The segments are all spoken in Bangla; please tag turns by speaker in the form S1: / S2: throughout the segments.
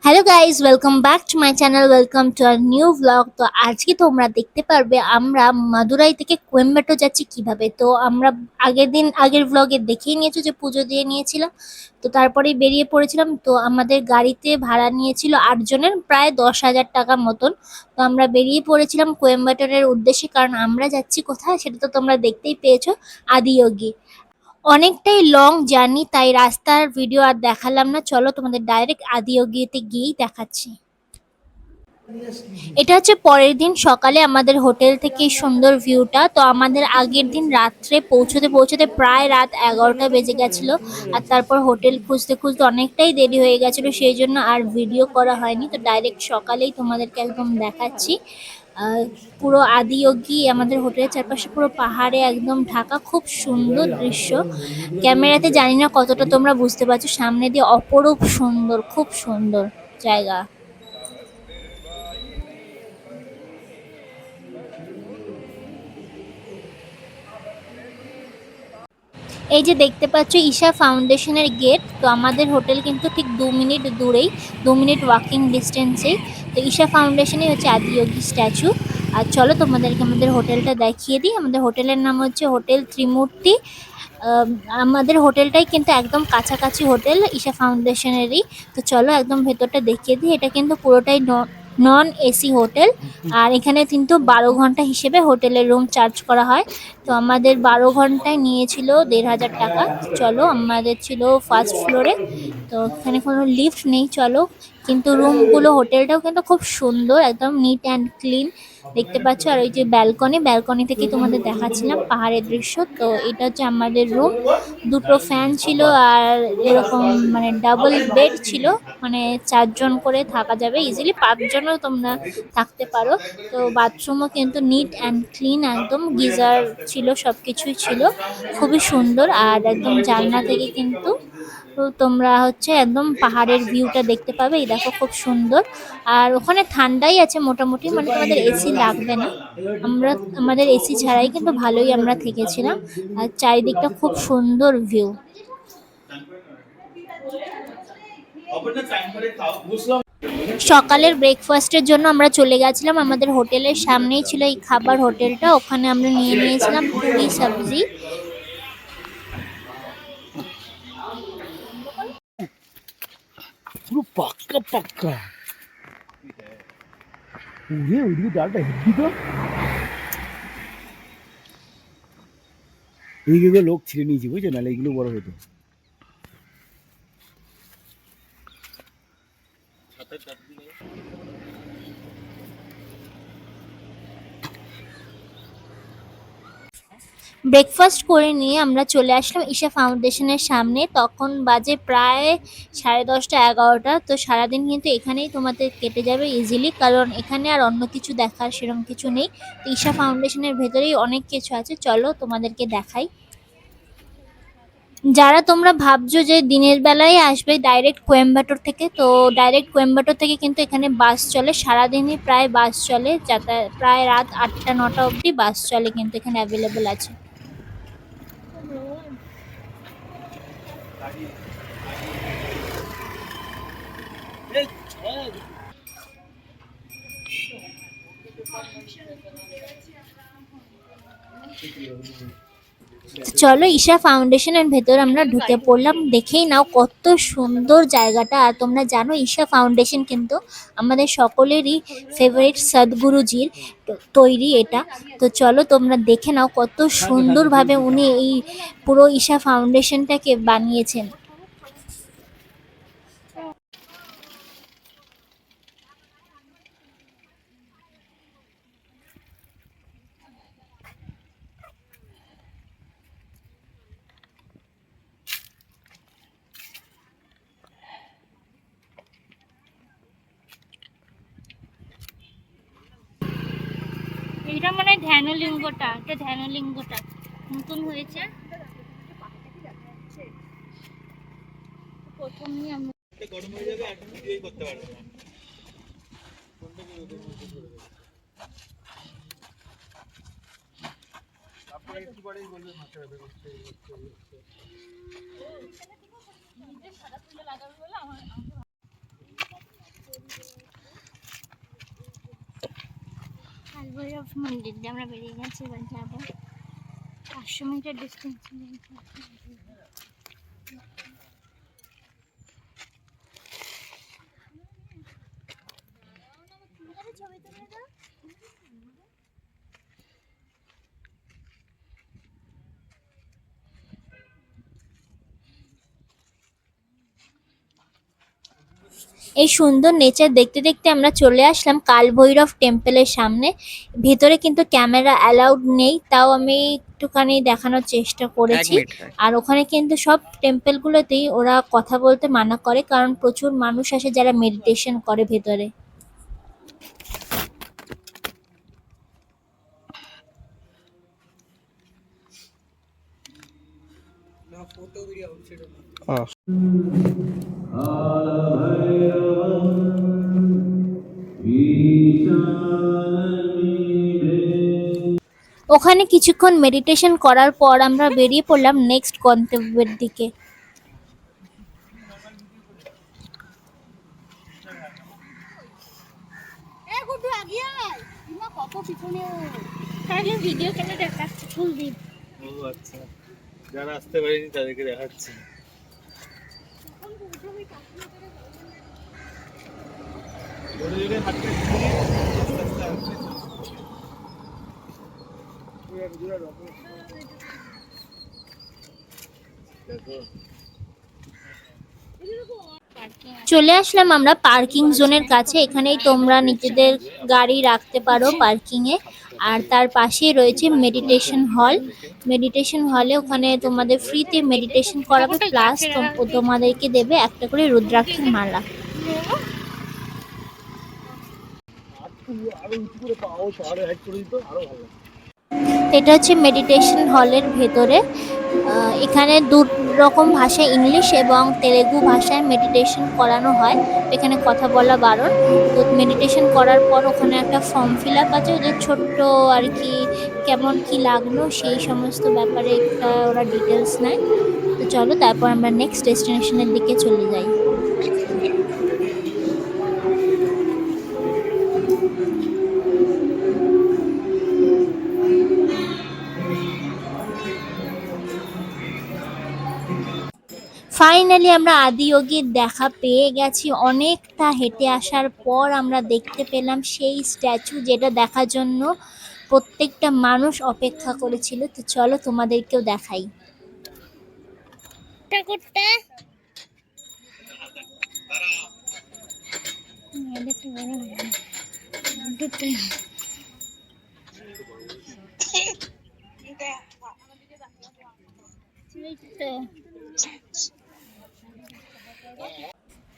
S1: Hello guys, welcome back to my channel, welcome to our new vlog. তো আজকে তোমরা দেখতে পারবে আমরা মাদুরাই থেকে কোয়েম্বাটোর যাচ্ছি কিভাবে। তো আমরা আগের ভ্লগে দেখিয়ে নিয়েছো যে পুজো দিয়ে নিয়েছিলাম, তো তারপরেই বেরিয়ে পড়েছিলাম। তো আমাদের গাড়িতে ভাড়া নিয়েছিল 8 জনের, প্রায় 10,000 টাকা মতন। তো আমরা বেরিয়ে পড়েছিলাম কোয়েম্বাটোরের উদ্দেশ্যে, কারণ আমরা যাচ্ছি কোথায় সেটা তো তোমরা দেখতেই পেয়েছো, আদিয়োগী। অনেকটাই লং জার্নি, তাই রাস্তার ভিডিও আর দেখালাম না। চলো তোমাদের ডাইরেক্ট আদিয়োগিতে গিয়েই দেখাচ্ছি। এটা হচ্ছে পরের দিন সকালে আমাদের হোটেল থেকে এই সুন্দর ভিউটা। তো আমাদের আগের দিন রাত্রে পৌঁছতে পৌঁছতে প্রায় রাত 11টা বেজে গেছিলো। আর তারপর হোটেল খুঁজতে খুঁজতে অনেকটাই দেরি হয়ে গেছিলো, সেই জন্য আর ভিডিও করা হয়নি। তো ডাইরেক্ট সকালেই তোমাদেরকে একদম দেখাচ্ছি। আহ, পুরো আদিয়োগী আমাদের হোটেলের চারপাশে পুরো পাহাড়ে একদম ঢাকা, খুব সুন্দর দৃশ্য। ক্যামেরাতে জানি না কতটা তোমরা বুঝতে পারছো, সামনে দিয়ে অপরূপ সুন্দর, খুব সুন্দর জায়গা। এই যে দেখতে পাচ্ছ ঈশা ফাউন্ডেশনের গেট। তো আমাদের হোটেল কিন্তু ঠিক 2 মিনিট দূরেই, 2 মিনিট ওয়াকিং ডিস্টেন্সেই। তো ঈশা ফাউন্ডেশনই হচ্ছে আদিয়োগী স্ট্যাচু। আর চলো তোমাদেরকে আমাদের হোটেলটা দেখিয়ে দিই। আমাদের হোটেলের নাম হচ্ছে হোটেল ত্রিমূর্তি। আম, আমাদের হোটেলটাই কিন্তু একদম কাছাকাছি হোটেল ঈশা ফাউন্ডেশনেরই। তো চলো একদম ভেতরটা দেখিয়ে দিই। এটা কিন্তু পুরোটাই নন এসি হোটেল। আর এখানে কিন্তু 12 ঘন্টা হিসেবে হোটেলের রুম চার্জ করা হয়। তো আমাদের 12 ঘন্টায় নিয়েছিল 1,500 টাকা। চলো, আমাদের ছিল ফার্স্ট ফ্লোরে। তো এখানে কোনো লিফট নেই, চলো। কিন্তু রুমগুলো, হোটেলটাও কিন্তু খুব সুন্দর, একদম নিট অ্যান্ড ক্লিন দেখতে পাচ্ছ। আর ওই যে ব্যালকনি, ব্যালকনি থেকে তোমাদের দেখাচ্ছিলাম পাহাড়ের দৃশ্য। তো এটা হচ্ছে আমাদের রুম। দুটো ফ্যান ছিল, আর এরকম মানে ডাবল বেড ছিল, মানে 4 জন করে থাকা যাবে ইজিলি, 5 জনও তোমরা থাকতে পারো। তো বাথরুমও কিন্তু নিট অ্যান্ড ক্লিন, একদম গিজার ছিল, সব কিছুই ছিল, খুবই সুন্দর। আর একদম জানলা থেকে কিন্তু তোমরা হচ্ছে একদম পাহাড়ের ভিউটা দেখতে পাবে। এই দেখো, খুব সুন্দর। আর ওখানে ঠান্ডাই আছে মোটামুটি, মানে তোমাদের এসি লাগবে না। আমাদের এসি ছাড়াই কিন্তু ভালোই আমরা থেকেছিলাম। আর চারিদিকটা খুব সুন্দর ভিউ। সকালের ব্রেকফাস্টের জন্য আমরা চলে গেছিলাম, আমাদের হোটেলের সামনেই ছিল এই খাবার হোটেলটা, ওখানে আমরা নিয়ে নিয়েছিলাম পুরি সবজি।
S2: পুরো পাক্কা পাক্কা। ওরে ওইদিকে ডালটা হেভি তো। এইগুলো লোক ছিঁড়ে নিয়েছি, বুঝছো, নাহলে এইগুলো বড় হতো।
S1: ব্রেকফাস্ট করে নিয়ে আমরা চলে আসলাম ঈশা ফাউন্ডেশনের সামনে। তখন বাজে প্রায় 10:30 11টা। তো সারাদিন কিন্তু এখানেই তোমাদের কেটে যাবে ইজিলি, কারণ এখানে আর অন্য কিছু দেখার সেরকম কিছু নেই। তো ঈশা ফাউন্ডেশনের ভেতরেই অনেক কিছু আছে, চলো তোমাদেরকে দেখাই। যারা তোমরা ভাবছো যে দিনের বেলায় আসবে ডাইরেক্ট কোয়েম্বাটোর থেকে, তো ডাইরেক্ট কোয়েম্বাটোর থেকে কিন্তু এখানে বাস চলে, সারাদিনই প্রায় বাস চলে, যাতায়াত প্রায় রাত 8টা 9টা অবধি বাস চলে, কিন্তু এখানে অ্যাভেলেবেল আছে। চলো ঈশা ফাউন্ডেশনের ভেতর আমরা ঢুকে পড়লাম। দেখেই নাও কত সুন্দর জায়গাটা। আর তোমরা জানো ঈশা ফাউন্ডেশন কিন্তু আমাদের সকলেরই ফেভারিট সদ্গুরুজির তৈরি এটা। তো চলো তোমরা দেখে নাও কত সুন্দরভাবে উনি এই পুরো ঈশা ফাউন্ডেশনটাকে বানিয়েছেন। এটা মানে ধ্যানলিঙ্গটা, এটা ধ্যানলিঙ্গটা নতুন হয়েছে। প্রথমেই আমরা গরম হয়ে যাবে আর ভিডিওই করতে পারবে না। তারপরে একটু পরেই বলবে মাথা ব্যথা করছে। নিজে সাদা ফুলে লাগাবে বলে আমার কালভৈরব মন্দির দিয়ে আমরা বেরিয়ে গেছি, এবার যাবো 500 মিটার ডিস্টেন্স। এই সুন্দর নেচার দেখতে দেখতে আমরা চলে আসলাম কালভৈরব টেম্পলের সামনে। ভেতরে কিন্তু ক্যামেরা অ্যালাউড নেই, তাও আমি একটুখানি দেখানোর চেষ্টা করেছি। আর ওখানে কিন্তু সব টেম্পলগুলোতেই ওরা কথা বলতে মানা করে, কারণ প্রচুর মানুষ আসে যারা মেডিটেশন করে ভেতরে। ওখানে কিছুক্ষণ মেডিটেশন করার পর আমরা বেরিয়ে পড়লাম নেক্সট গন্তব্যের দিকে। ভিডিও কেন দেখাচ্ছি ফুল দিন। ও আচ্ছা, যারা আসতে পারেনি তাদেরকে দেখাচ্ছি। চলে আসলাম আমরা পার্কিং জোনের কাছে। এখানেই তোমরা নিজেদের গাড়ি রাখতে পারো পার্কিং এ। আর তার পাশেই রয়েছে মেডিটেশন হল। মেডিটেশন হলে ওখানে তোমাদের ফ্রিতে মেডিটেশন করাবে, প্লাস তোমাদেরকে দেবে একটা করে রুদ্রাক্ষের মালা। এটা হচ্ছে মেডিটেশন হলের ভেতরে। এখানে দু রকম ভাষায়, ইংলিশ এবং তেলেগু ভাষায় মেডিটেশন করানো হয়। এখানে কথা বলা বারণ। তো মেডিটেশন করার পর ওখানে একটা ফর্ম ফিল আপ আছে, ওদের ছোট্ট আর কি কেমন কি লাগলো সেই সমস্ত ব্যাপারে একটা ওরা ডিটেলস নেয়। তো চলো তারপর আমরা নেক্সট ডেস্টিনেশনের দিকে চলে যাই। ফাইনালি আমরা আদিযোগীর দেখা পেয়ে গেছি। অনেকটা হেঁটে আসার পর আমরা দেখতে পেলাম সেই স্ট্যাচু, যেটা দেখার জন্য প্রত্যেকটা মানুষ অপেক্ষা করেছিল। তো চলো তোমাদেরকেও দেখাই।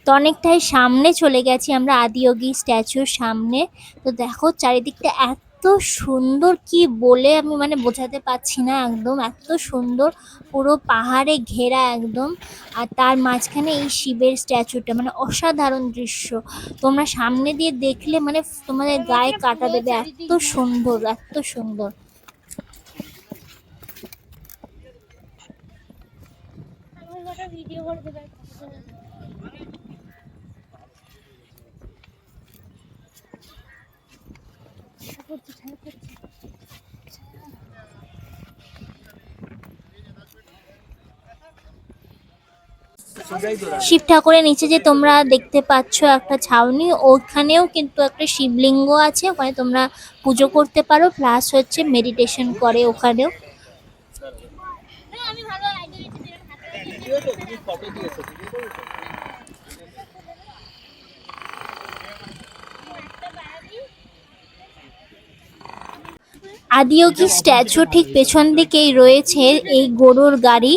S1: তো অনেকটাই সামনে চলে গেছি আমরা আদিযোগী স্ট্যাচুর সামনে। তো দেখো চারিদিকটা এত সুন্দর, কি বলে আমি মানে বোঝাতে পারছি না। একদম এত সুন্দর, পুরো পাহাড়ে ঘেরা একদম। আর তার মাঝখানে এই শিবের স্ট্যাচুটা, মানে অসাধারণ দৃশ্য। তোমরা সামনে দিয়ে দেখলে মানে তোমাদের গায়ে কাটা দেবে, এত সুন্দর এত সুন্দর। ভিডিও করে দেবে। শিব ঠাকুরের নিচে যে তোমরা দেখতে পাচ্ছ একটা ছাউনি, ওখানেও কিন্তু একটা শিবলিঙ্গ আছে। ওখানে তোমরা পুজো করতে পারো, প্লাস হচ্ছে মেডিটেশন করে ওখানেও। আদিয়োগী স্ট্যাচু ঠিক পেছন দিকেই রয়েছে এই গরুর গাড়ি।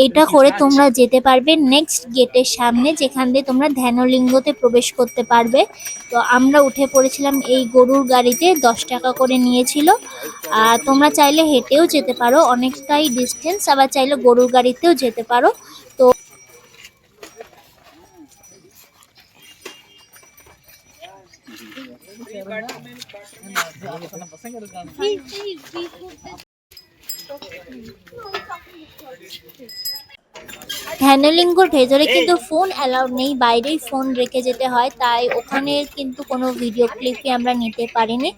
S1: এটা করে তোমরা যেতে পারবে নেক্সট গেটের সামনে, যেখান দিয়ে তোমরা ধ্যানলিঙ্গতে প্রবেশ করতে পারবে। তো আমরা উঠে পড়েছিলাম এই গরুর গাড়িতে, 10 টাকা করে নিয়েছিল। আর তোমরা চাইলে হেঁটেও যেতে পারো, অনেকটাই ডিস্টেন্স, আবার চাইলে গরুর গাড়িতেও যেতে পারো। তো ধ্যানলিঙ্গর ভেতরে কিন্তু ফোন অ্যালাউড নেই, বাইরেই ফোন রেখে যেতে হয়, তাই ওখানে কিন্তু কোনো ভিডিও ক্লিপই আমরা নিতে পারিনি।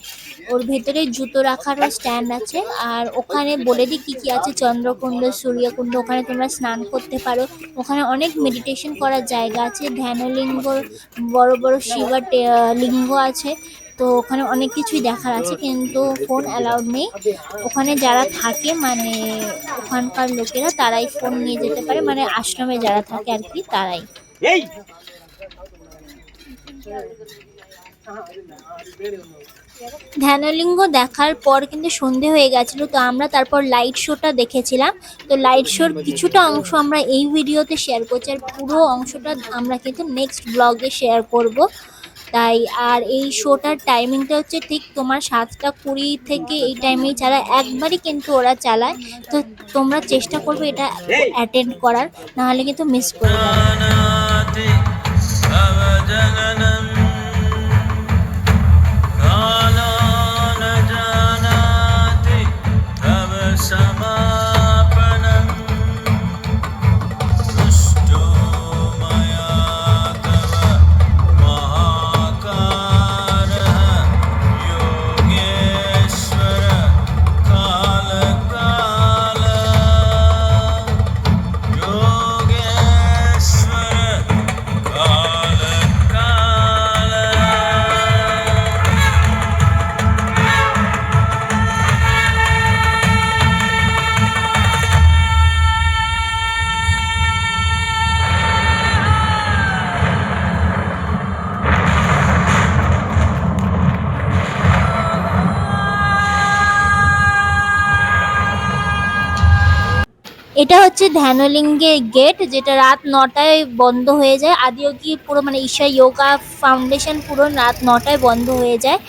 S1: ওর ভেতরে জুতো রাখারও স্ট্যান্ড আছে। আর ওখানে বলে দিই কী কী আছে: চন্দ্রকুণ্ড, সূর্যকুণ্ড, ওখানে তোমরা স্নান করতে পারো। ওখানে অনেক মেডিটেশন করার জায়গা আছে। ধ্যানলিঙ্গ, বড় বড় শিবার লিঙ্গ আছে। তো ওখানে অনেক কিছুই দেখার আছে, কিন্তু ফোন অ্যালাউড নেই। ওখানে যারা থাকে মানে ওখানকার লোকেরা, তারাই ফোন নিয়ে যেতে পারে, মানে আশ্রমে যারা থাকে আর কি, তারাই। ধ্যানলিঙ্গ দেখার পর কিন্তু সন্ধে হয়ে গেছিল, তো আমরা তারপর লাইট শোটা দেখেছিলাম। তো লাইট শোর কিছুটা অংশ আমরা এই ভিডিওতে শেয়ার করছি, আর পুরো অংশটা আমরা কিন্তু নেক্সট ব্লগে শেয়ার করব। তাই আর এই শোটার টাইমিংটা হচ্ছে ঠিক তোমার 7:20 থেকে এই টাইমেই ছাড়া, একবারই কিন্তু ওরা চালায়। তো তোমরা চেষ্টা করবে এটা অ্যাটেন্ড করার, নাহলে কিন্তু মিস করে যাবে। এটা হচ্ছে ধ্যানলিঙ্গের গেট, যেটা রাত 9টায় বন্ধ হয়ে যায়। আদিয়োগী পুরো মানে ঈশা যোগা ফাউন্ডেশন পুরো রাত 9টায় বন্ধ হয়ে যায়।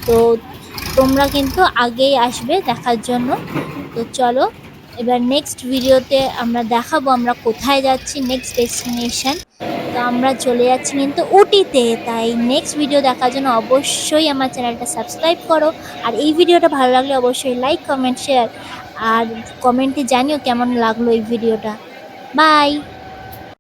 S1: তো তোমরা কিন্তু আগেই আসবে দেখার জন্য। তো চলো, এবার নেক্সট ভিডিওতে আমরা দেখাবো আমরা কোথায় যাচ্ছি, নেক্সট ডেস্টিনেশন। তো আমরা চলে যাচ্ছি কিন্তু উটিতে। তাই নেক্সট ভিডিও দেখার জন্য অবশ্যই আমার চ্যানেলটা সাবস্ক্রাইব করো। আর এই ভিডিওটা ভালো লাগলে অবশ্যই লাইক, কমেন্ট, শেয়ার, আর কমেন্টে জানিও কেমন লাগলো এই ভিডিওটা। বাই।